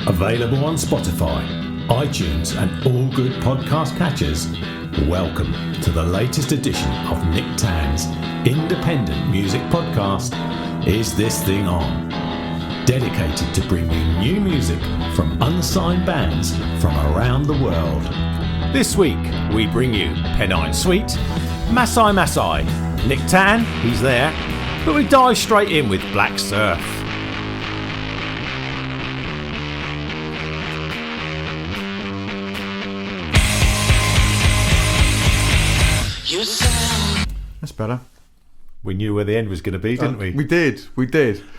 Available on Spotify, iTunes and all good podcast catchers. Welcome to the latest edition of Nick Tann's independent music podcast, Is This Thing On? Dedicated to bring you new music from unsigned bands from around the world. This week we bring you Pennine Suite, Masi, Nick Tann, he's there, but we dive straight in with Black Surf. That's better. We knew where the end was going to be, didn't we? We did.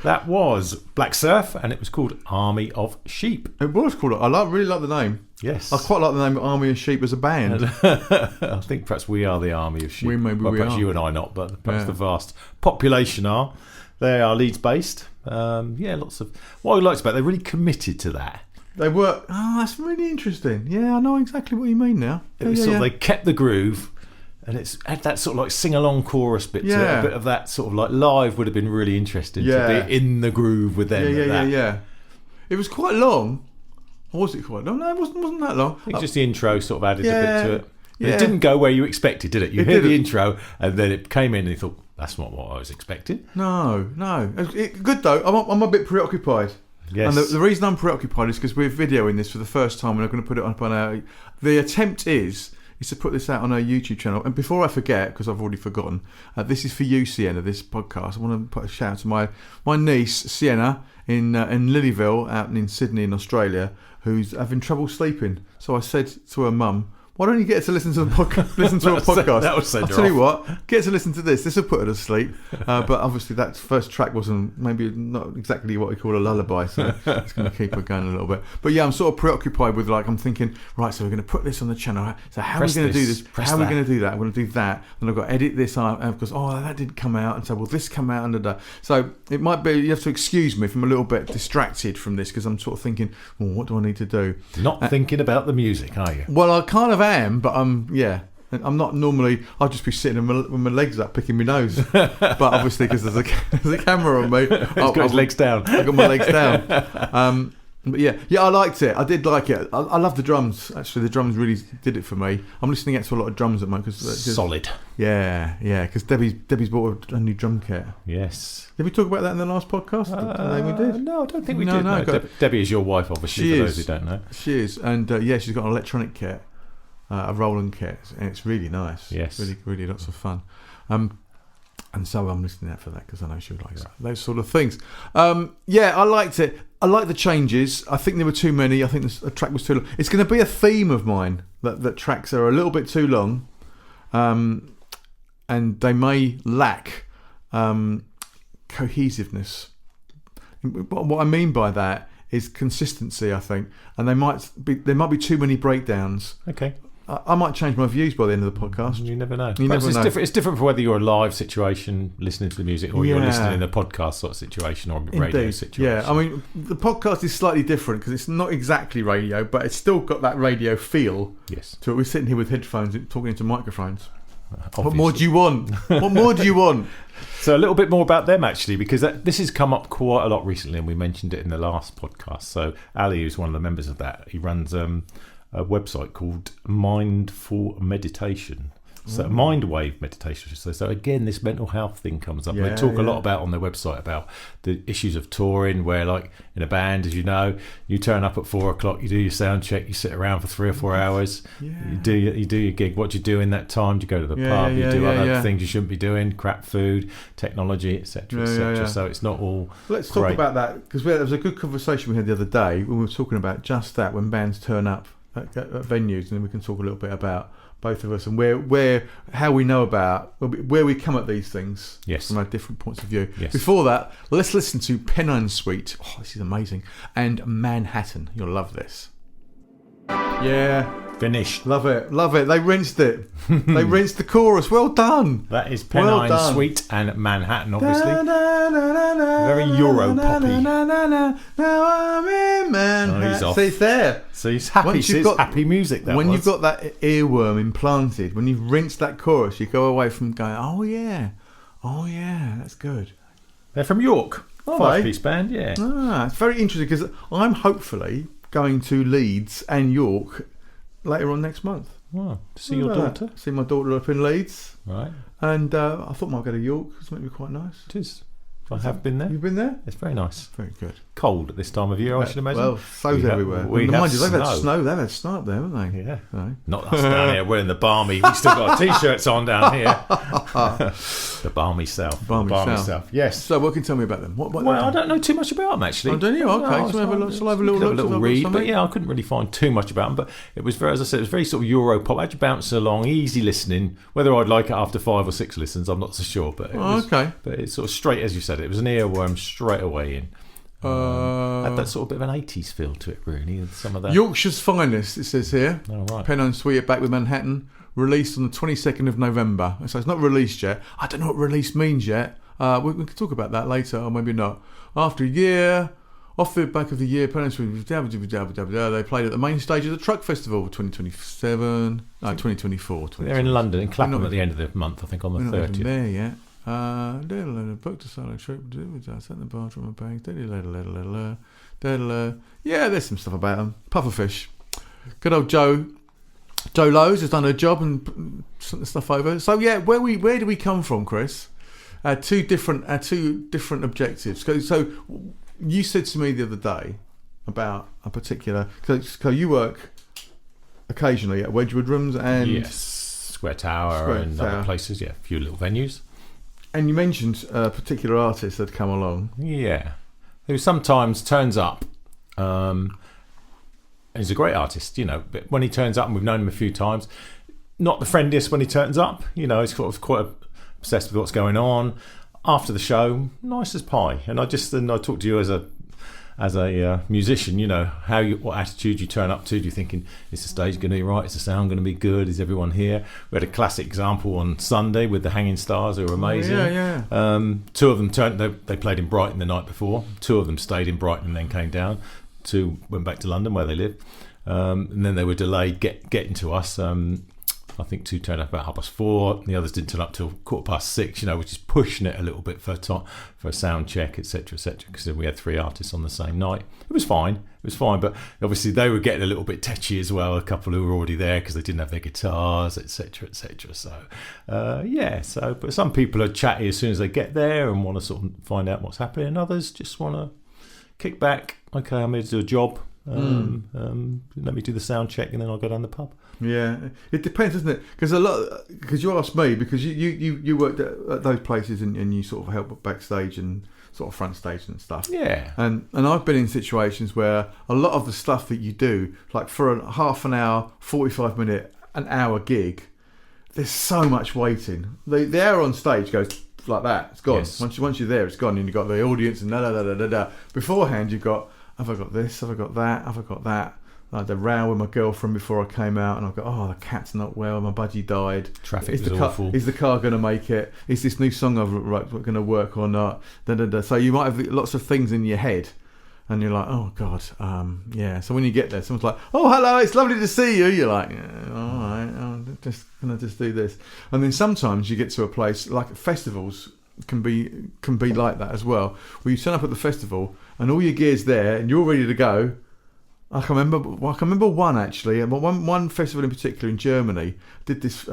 That was Black Surf, and it was called Army of Sheep. It was called. Really like the name. Yes. I quite like the name Army of Sheep as a band. I think perhaps we are the Army of Sheep. Perhaps are. you and I not, but perhaps the vast population are. They are Leeds based. Lots of... What I liked about it, they're really committed to that. They were... Oh, that's really interesting. Yeah, I know exactly what you mean now. They kept the groove. And it's had that sort of like sing-along chorus bit to it. A bit of that sort of like live would have been really interesting to be in the groove with them. Yeah. It was quite long. Or was it quite long? No, it wasn't that long. I think just the intro sort of added a bit to it. It didn't go where you expected, did it? You hear the intro and then it came in and you thought, that's not what I was expecting. No. Good though. I'm a bit preoccupied. Yes. And the reason I'm preoccupied is because we're videoing this for the first time and we're going to put it up on our... The attempt is to put this out on our YouTube channel. And before I forget, because I've already forgotten, this is for you, Sienna, this podcast. I want to put a shout out to my niece, Sienna, in Lilyville, out in Sydney in Australia, who's having trouble sleeping. So I said to her mum, why don't you get her to listen to the podcast? That would send her I'll tell you off. what, get her to listen to this. This will put her to sleep. But obviously that first track wasn't maybe not exactly what we call a lullaby, so it's going to keep her going a little bit. But yeah, I'm sort of preoccupied with I'm thinking, right, so we're going to put this on the channel. So how are we going to do this? How are we going to do that? I'm going to do that. And I've got to edit this out because, that didn't come out. And so, will this come out under that? So it might be, you have to excuse me if I'm a little bit distracted from this because I'm sort of thinking, well, what do I need to do? Not thinking about the music, are you? Well, I kind of am, but I'm not normally. I'll just be sitting with my legs up, picking my nose. But obviously, because there's a camera on me, he's got his legs down. I got my legs down. But yeah, I liked it. I did like it. I love the drums. Actually, the drums really did it for me. I'm listening to a lot of drums at the moment. Solid. Yeah. Because Debbie's bought a new drum kit. Yes. Did we talk about that in the last podcast? We did. No, I don't think we did. No. Debbie is your wife, obviously. For those who don't know, she is, and she's got an electronic kit. A Roland kit, and it's really nice. Yes, really, really lots of fun. And so I'm listening out for that because I know she would like those sort of things. I liked it. I like the changes. I think there were too many. I think the track was too long. It's going to be a theme of mine that tracks are a little bit too long, and they may lack cohesiveness. What I mean by that is consistency. I think, and there might be too many breakdowns. Okay. I might change my views by the end of the podcast. You never know. It's different for whether you're a live situation listening to the music or you're listening in a podcast sort of situation or a radio situation. Yeah, I mean, the podcast is slightly different because it's not exactly radio, but it's still got that radio feel. Yes. So we're sitting here with headphones talking into microphones. Obviously. What more do you want? What more do you want? So a little bit more about them actually, because this has come up quite a lot recently and we mentioned it in the last podcast. So Ali, who's one of the members of that, he runs a website called Mindful Meditation. So mind wave meditation. So again, this mental health thing comes up. They talk a lot about on their website about the issues of touring, where like in a band, as you know, you turn up at 4:00, you do your sound check, you sit around for 3 or 4 hours, you do your gig. What do you do in that time? Do you go to the pub? You do other things you shouldn't be doing, crap food, technology, etc., etc. So it's not all. Let's talk about that because there was a good conversation we had the other day when we were talking about just that when bands turn up at venues, and then we can talk a little bit about both of us and how we know about where we come at these things from our different points of view. Before that, let's listen to Pennine Suite. Oh, this is amazing. And Manhattan. You'll love this. Finished. Love it. They rinsed it. They rinsed the chorus. Well done. That is Pennine Suite and Manhattan, obviously. Very Euro poppy. Now I'm in Manhattan. Oh, he's off. See, it's there. So he's happy. It's happy music. You've got that earworm implanted, when you've rinsed that chorus, you go away from going, oh yeah, that's good. They're from York. Oh, 5-piece band, yeah. It's very interesting because I'm hopefully going to Leeds and York later on next month. Wow. To see your daughter? See my daughter up in Leeds. Right. And I thought I might go to York. It's going to be quite nice. It is. I have been there. You've been there? It's very nice. Very good. Cold at this time of year, I should imagine. Well, so's everywhere. They've had snow. They've had snow up there, haven't they? Yeah. No. Not us down here. We're in the balmy. We still got our t-shirts on down here. The balmy south. Balmy south. Yes. So what can you tell me about them? Well, I don't know too much about them, actually. Oh, don't you? Okay. No, so have a little read. But yeah, I couldn't really find too much about them. But it was very, as I said, it was very sort of Euro pop. Actually bouncing along, easy listening. Whether I'd like it after 5 or 6 listens, I'm not so sure. But it was, But it's sort of straight, as you said, it was an earworm straight away in. Had that sort of bit of an 80s feel to it, really. And some of that. Yorkshire's finest, it says here. Oh, right. Pennine Sweet Back with Manhattan, released on the 22nd of November. So it's not released yet. I don't know what release means yet. We can talk about that later, or maybe not. After a year, off the back of the year, Pennine Sweet, they played at the main stage of the Truck Festival 2024. They're in London, in Clapham at the end of the month, I think, on the 30th. Not there yet. Booked a solo trip. Sat in the bathroom and bags. Yeah, there's some stuff about them. Pufferfish. Good old Joe Lowe's has done her job and sent the stuff over. So yeah, where do we come from, Chris? Two different objectives. So you said to me the other day about a particular. So you work occasionally at Wedgwood Rooms and Square Tower and other places. Yeah, a few little venues. And you mentioned a particular artist that come along. Yeah, who sometimes turns up. He's a great artist, but when he turns up, and we've known him a few times, not the friendliest when he turns up. He's sort of quite obsessed with what's going on. After the show, nice as pie. And I talk to you as a musician, what attitude you turn up to. Do you thinking, is the stage going to be right? Is the sound going to be good? Is everyone here? We had a classic example on Sunday with the Hanging Stars, who were amazing. Two of them they played in Brighton the night before. 2 of them stayed in Brighton and then came down. 2 went back to London where they live. And then they were delayed getting to us. I think 2 turned up about 4:30. The others didn't turn up till 6:15, which is pushing it a little bit for a sound check, etc., because we had 3 artists on the same night. It was fine, but obviously they were getting a little bit tetchy as well, a couple who were already there because they didn't have their guitars, etc., so but some people are chatty as soon as they get there and want to sort of find out what's happening, and others just want to kick back. Okay, I'm here to do a job. Let me do the sound check and then I'll go down the pub. Yeah, it depends, doesn't it? Because you asked me, because you worked at those places and you sort of help backstage and sort of front stage and stuff. Yeah. And I've been in situations where a lot of the stuff that you do, like for a half an hour, 45 minute, an hour gig, there's so much waiting. The hour on stage goes like that. It's gone. Yes. Once you're there, it's gone, and you've got the audience and da. Beforehand, you've got, have I got this? Have I got that? Have I got that? I had a row with my girlfriend before I came out, and I've got, the cat's not well, my budgie died. Traffic was awful. Is the car going to make it? Is this new song I've wrote going to work or not? So you might have lots of things in your head, and you're like, oh God, So when you get there, someone's like, oh hello, it's lovely to see you. You're like, all right, I'm just gonna do this. And then sometimes you get to a place like festivals can be like that as well, where you turn up at the festival and all your gear's there and you're ready to go. I can remember one actually, one festival in particular in Germany did this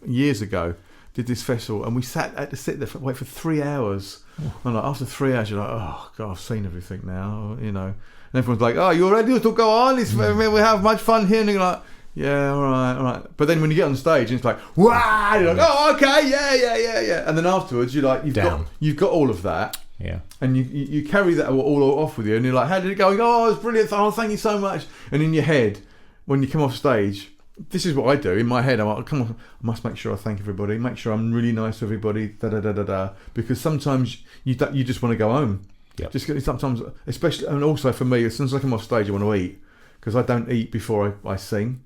years ago. Did this festival and we had to sit there wait for 3 hours. And like after 3 hours, you're like, oh God, I've seen everything now, And everyone's like, oh, you're ready to go on? We have much fun here, and you're like, yeah, all right. But then when you get on stage, and it's like, wow, you're like, oh, okay, yeah. And then afterwards, you're like, you've got all of that. Yeah. And you carry that all off with you, and you're like, how did it go? Oh, it's brilliant. Oh, thank you so much. And in your head, when you come off stage, this is what I do. In my head, I'm like, come on, I must make sure I thank everybody, make sure I'm really nice to everybody, because sometimes you just want to go home. Yep. Just sometimes, especially, and also for me, as soon as I come off stage, I want to eat, because I don't eat before I sing.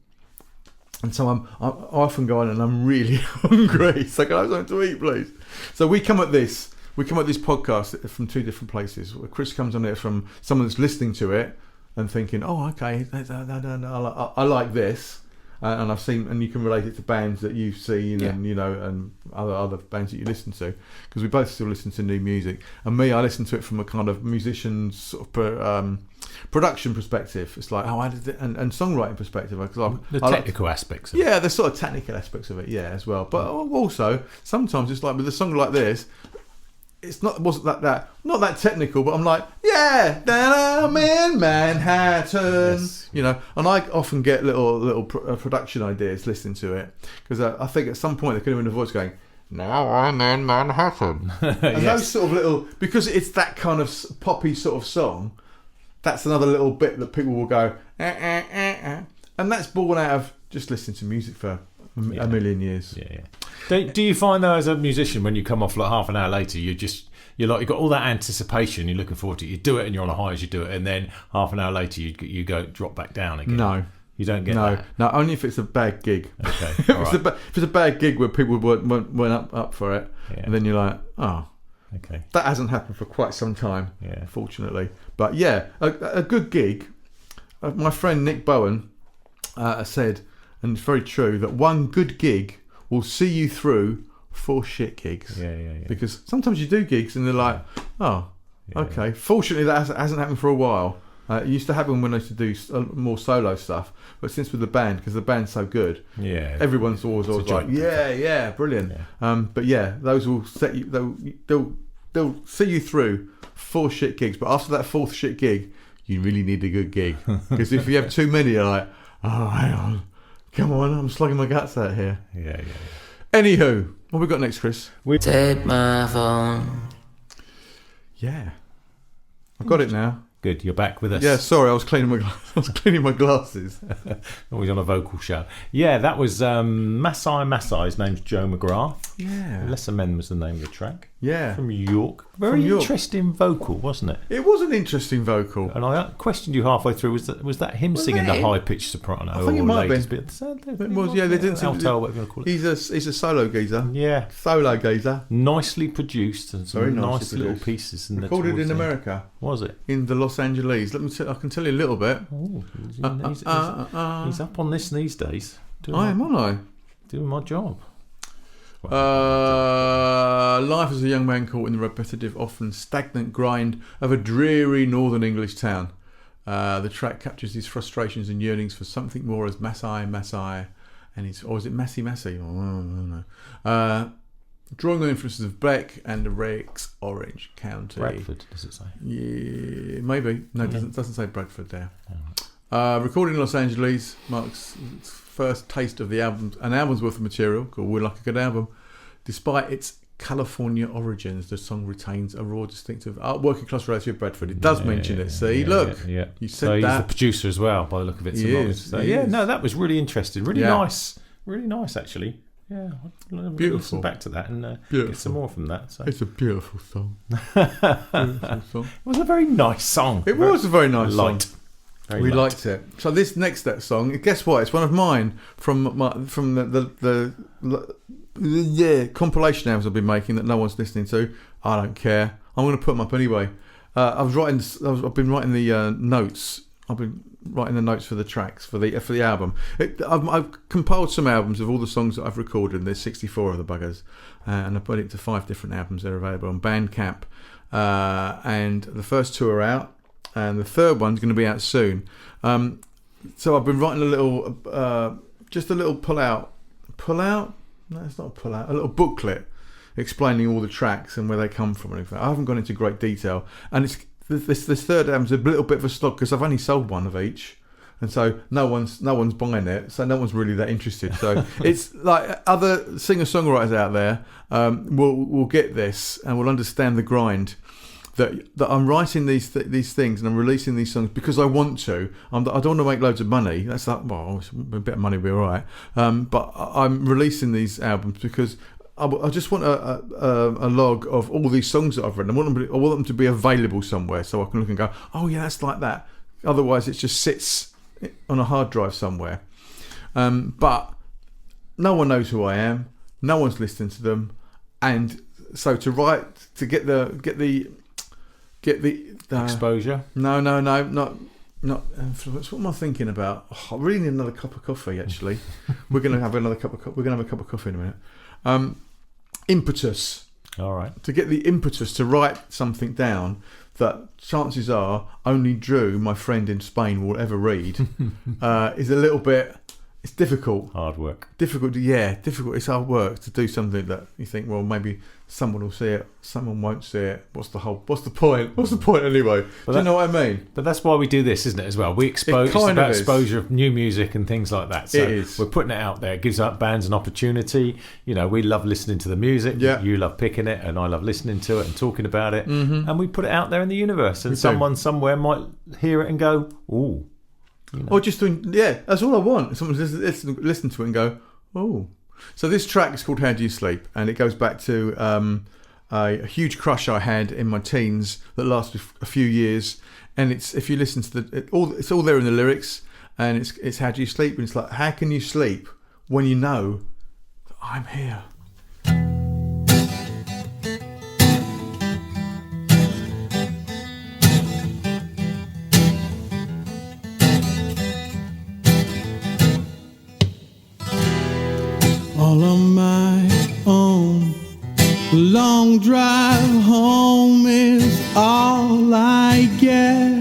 And so I often go on and I'm really hungry. So can I have something to eat, please? So we come at this podcast from 2 different places. Chris comes on it from someone that's listening to it and thinking, oh, okay, I like this. and I've seen, and you can relate it to bands that you've seen, Yeah. and and other bands that you listen to, because we both still listen to new music. And me, I listen to it from a kind of musician's sort of production perspective. It's like, I did it, and songwriting perspective, because The technical aspects of it. yeah, the sort of technical aspects of it, as well. But also sometimes it's like with a song like this, wasn't not that technical, but I'm like, then I'm in Manhattan, Yes. and I often get little production ideas listening to it, because I think at some point there could have been a voice going, "Now I'm in Manhattan," and those sort of little, because it's that kind of poppy sort of song. That's another little bit that people will go, and that's born out of just listening to music for a million years. Do you find though, as a musician, when you come off like half an hour later, you've got all that anticipation, you're looking forward to it, you do it and you're on a high as you do it, and then half an hour later you go drop back down again? No. You don't get that? No, only if it's a bad gig. Okay. If it's a bad gig where people weren't up for it, and then you're like, okay, that hasn't happened for quite some time, fortunately. But a good gig. My friend Nick Bowen said, and it's very true, that one good gig will see you through 4 shit gigs. Because sometimes you do gigs and they're like, okay. Fortunately, that hasn't happened for a while. It used to happen when I used to do more solo stuff, but since with the band, because the band's so good, everyone's always like, brilliant. But those will set you. They'll see you through 4 shit gigs. But after that 4th shit gig, you really need a good gig, because if you have too many, you're like, hang on, come on, I'm slugging my guts out here. Anywho, what we got next, Chris? Take my phone. I've got it now. Good, you're back with us. Yeah, sorry, I was cleaning my glasses. Always on a vocal show. Yeah, that was Masi. His name's Joe McGrath. Yeah. Lesser Men was the name of the track. Yeah. From York. Very interesting vocal, wasn't it? It was an interesting vocal. And I questioned you halfway through. Was that him singing the high pitched soprano? I think it might have been. It was. Yeah, they didn't. Alto, whatever you want to call it. He's a solo geezer. Yeah. Solo geezer. Nicely produced and some Very nice nicely little produced. pieces. Recorded in America. Was it? In the Los Angeles. I can tell you a little bit. Oh, he's up on this these days. Aren't I? Doing my job. Life as a young man caught in the repetitive, often stagnant grind of a dreary northern English town. The track captures his frustrations and yearnings for something more as Masi, and is it Masi? Oh, I don't know. Drawing on influences of Beck and Rex, Orange County. Bradford, does it say? Yeah, maybe. No, it doesn't say Bradford there. Recorded in Los Angeles marks its first taste of an album's worth of material called We're Like a Good Album. Despite its California origins, the song retains a raw, distinctive working class reality of Bradford. It does mention it. See, look, you said so that. He's the producer as well, by the look of it. He is. So, that was really interesting. Really nice actually. Yeah, I'll listen back to that and get some more from that. So. It's a beautiful song. It was a very nice song. It was a very nice song. We liked it. So this next song, guess what? It's one of mine from the compilation albums I've been making that no one's listening to. I don't care. I'm going to put them up anyway. I've been writing the notes. I've been writing the notes for the tracks for the album. I've compiled some albums of all the songs that I've recorded. There's 64 of the buggers, and I put it to 5 different albums that are available on Bandcamp. And the first 2 are out, and the third one's going to be out soon. So I've been writing a little, just a little pull-out. Pull-out? No, it's not a pull-out. A little booklet explaining all the tracks and where they come from and everything. I haven't gone into great detail, and this third album's a little bit of a slog because I've only sold 1 of each, and so no one's buying it, so no one's really that interested. So it's like other singer-songwriters out there will get this and will understand the grind that I'm writing these things and I'm releasing these songs because I want to. I don't want to make loads of money. That's like, well, a bit of money will be all right. But I'm releasing these albums because I just want a log of all these songs that I've written. I want them to be available somewhere so I can look and go, oh yeah, that's like that. Otherwise, it just sits on a hard drive somewhere. But no one knows who I am. No one's listening to them, and so to get the exposure. No, not Not influence. What am I thinking about? I really need another cup of coffee. Actually, we're going to have another cup of. We're going to have a cup of coffee in a minute. Impetus. All right. To get the impetus to write something down that chances are only Drew, my friend in Spain, will ever read is a little bit. It's difficult. Hard work. Difficult. It's hard work to do something that you think, well, maybe someone will see it, someone won't see it. What's the point? What's the point anyway? Do you know what I mean? But that's why we do this, isn't it, as well? We expose, it's about exposure of new music and things like that. So it is. We're putting it out there. It gives up bands an opportunity. You know, we love listening to the music. Yeah. You love picking it, and I love listening to it and talking about it. Mm-hmm. And we put it out there in the universe, and someone somewhere might hear it and go, ooh. You know. Or just doing, that's all I want. Someone listen to it and go, oh. So this track is called How Do You Sleep? And it goes back to a huge crush I had in my teens that lasted a few years. And it's, if you listen to it's all there in the lyrics. And it's How Do You Sleep? And it's like, how can you sleep when you know that I'm here? All on my own, the long drive home is all I get.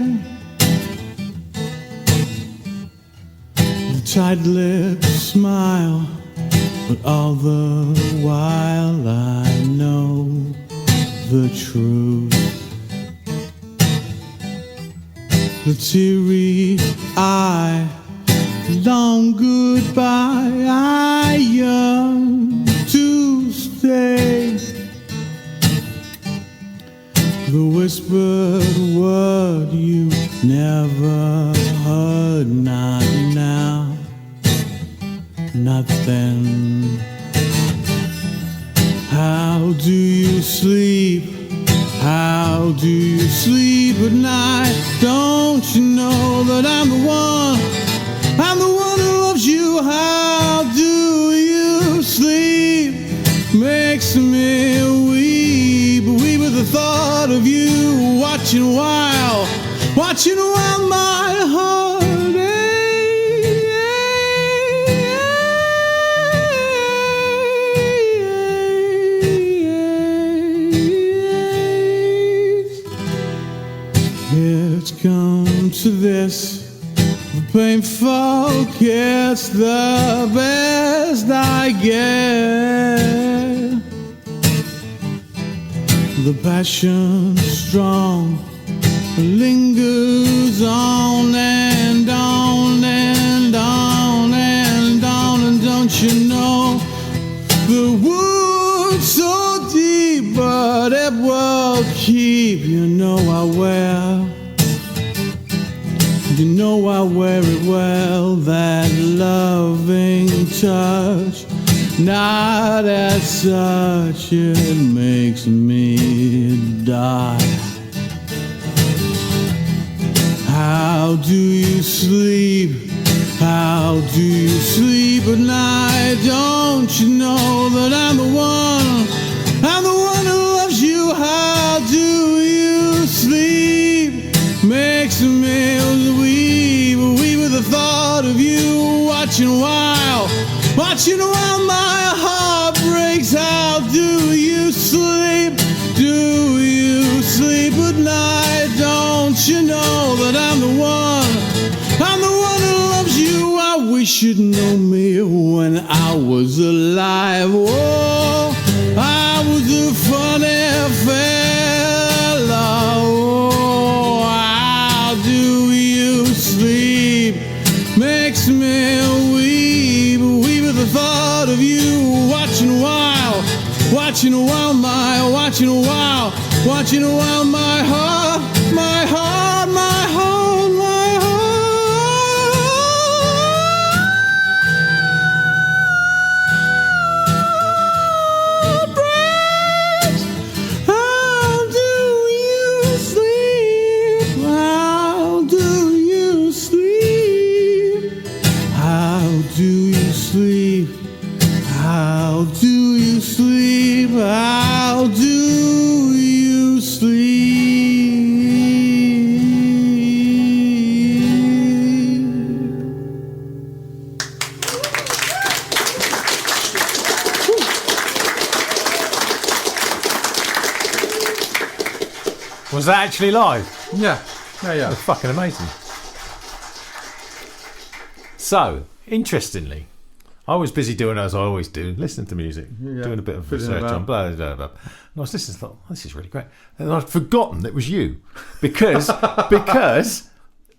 The tight-lipped smile, but all the while I know the truth. The teary eye, long goodbye, I yearn to stay. The whispered word you never heard, not now, not then. How do you sleep? How do you sleep at night? Don't you know that I'm the one? I'm the one who loves you. How do you sleep? Makes me weep at the thought of you. Watching while my heart aches. It's come to this. Painful kiss, the best I get. The passion strong lingers on and on and on and on. And don't you know the wound's so deep, but it will keep. You know I will. You know I wear it well, that loving touch. Not as such, it makes me die. How do you sleep? How do you sleep at night? Don't you know that I'm the one? I'm the one who loves you. How do you sleep? Makes me weep with the thought of you. Watching while my heart breaks. How do you sleep? Do you sleep at night? Don't you know that I'm the one? I'm the one who loves you. I wish you'd known me when I was alive. Oh, I was a funny fella. Oh, how do you sleep? Makes me weep at the thought of you. Watching while my heart breaks. How do you sleep? How do you sleep? How do you sleep? How do you sleep? How do you sleep? that actually live? Yeah. That's fucking amazing. So, interestingly, I was busy doing as I always do, listening to music, doing a bit of research on blah, blah, blah. And I was listening, thought, this is really great. And I'd forgotten it was you because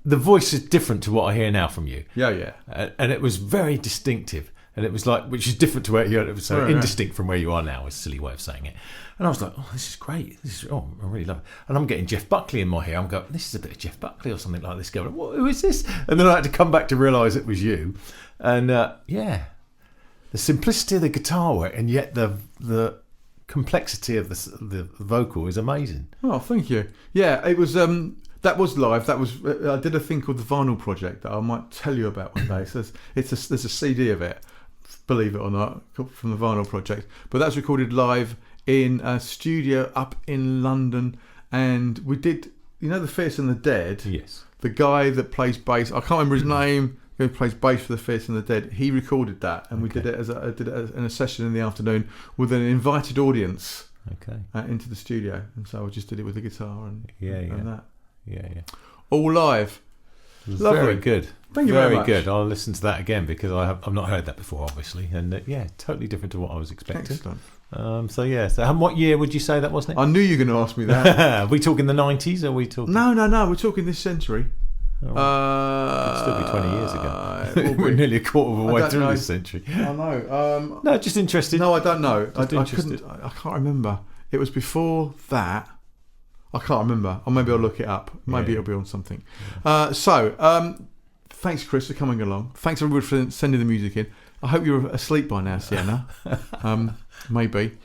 the voice is different to what I hear now from you. Yeah. And it was very distinctive. And it was like, which is different to where you are. It was so indistinct from where you are now, is a silly way of saying it. And I was like, oh, this is great. I really love it. And I'm getting Jeff Buckley in my hair. I'm going, this is a bit of Jeff Buckley or something like this. Going, who is this? And then I had to come back to realise it was you. And the simplicity of the guitar work and yet the complexity of the vocal is amazing. Oh, thank you. Yeah, it was. That was live. That was. I did a thing called the Vinyl Project that I might tell you about one day. So there's a CD of it, believe it or not, from the Vinyl Project. But that's recorded live in a studio up in London, and we did. You know, the Fierce and the Dead. Yes. The guy that plays bass. I can't remember his name. Who plays bass for the Fierce and the Dead? He recorded that, and we did it in a session in the afternoon with an invited audience. Okay. Into the studio, and so I just did it with the guitar and that. Yeah. All live. Lovely. Very good. Thank you very much. Very good. I'll listen to that again because I've not heard that before, obviously, and totally different to what I was expecting. Excellent. So what year would you say that was, Nick? I knew you were going to ask me that. Are we talking the 90s? Or are we talking? No. We're talking this century. It could still be 20 years ago. We're nearly a quarter of a way through this century. I know. No, just interested. No, I don't know. I interested. I can't remember. It was before that. I can't remember. Or maybe I'll look it up. Maybe it'll be on something. Yeah. Thanks, Chris, for coming along. Thanks, everybody, for sending the music in. I hope you're asleep by now, Sienna. Maybe.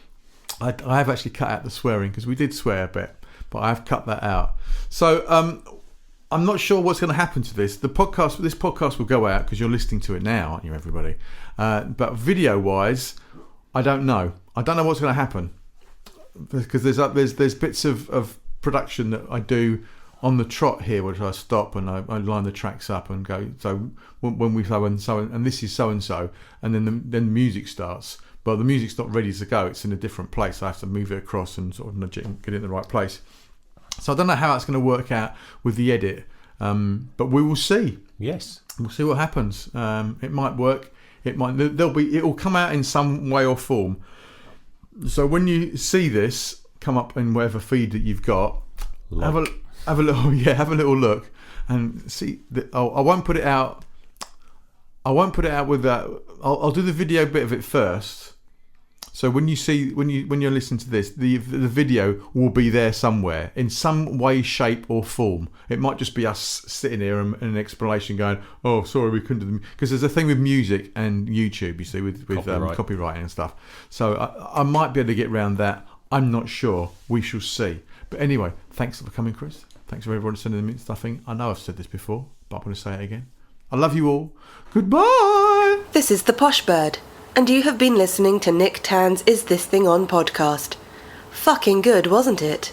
I have actually cut out the swearing because we did swear a bit, but I have cut that out. So I'm not sure what's going to happen to this. This podcast will go out because you're listening to it now, aren't you, everybody? But video-wise, I don't know. I don't know what's going to happen because there's bits of production that I do on the trot here, which I stop and I line the tracks up and go. So when we so and this is so and so, and then the music starts. But the music's not ready to go. It's in a different place. I have to move it across and sort of nudge it and get it in the right place. So I don't know how that's going to work out with the edit, but we will see. Yes, we'll see what happens. It might work. It might. It will come out in some way or form. So when you see this come up in whatever feed that you've got, have a little look and see. I won't put it out. I won't put it out with that. I'll do the video bit of it first. So when you're listening to this, the video will be there somewhere in some way, shape, or form. It might just be us sitting here and an explanation going, "Oh, sorry, we couldn't do," because there's a thing with music and YouTube, you see, with copyrighting and stuff. So I might be able to get around that. I'm not sure. We shall see. But anyway, thanks for coming, Chris. Thanks for everyone sending me stuff in. I know I've said this before, but I'm going to say it again. I love you all. Goodbye. This is the Posh Bird, and you have been listening to Nick Tann's Is This Thing On podcast. Fucking good, wasn't it?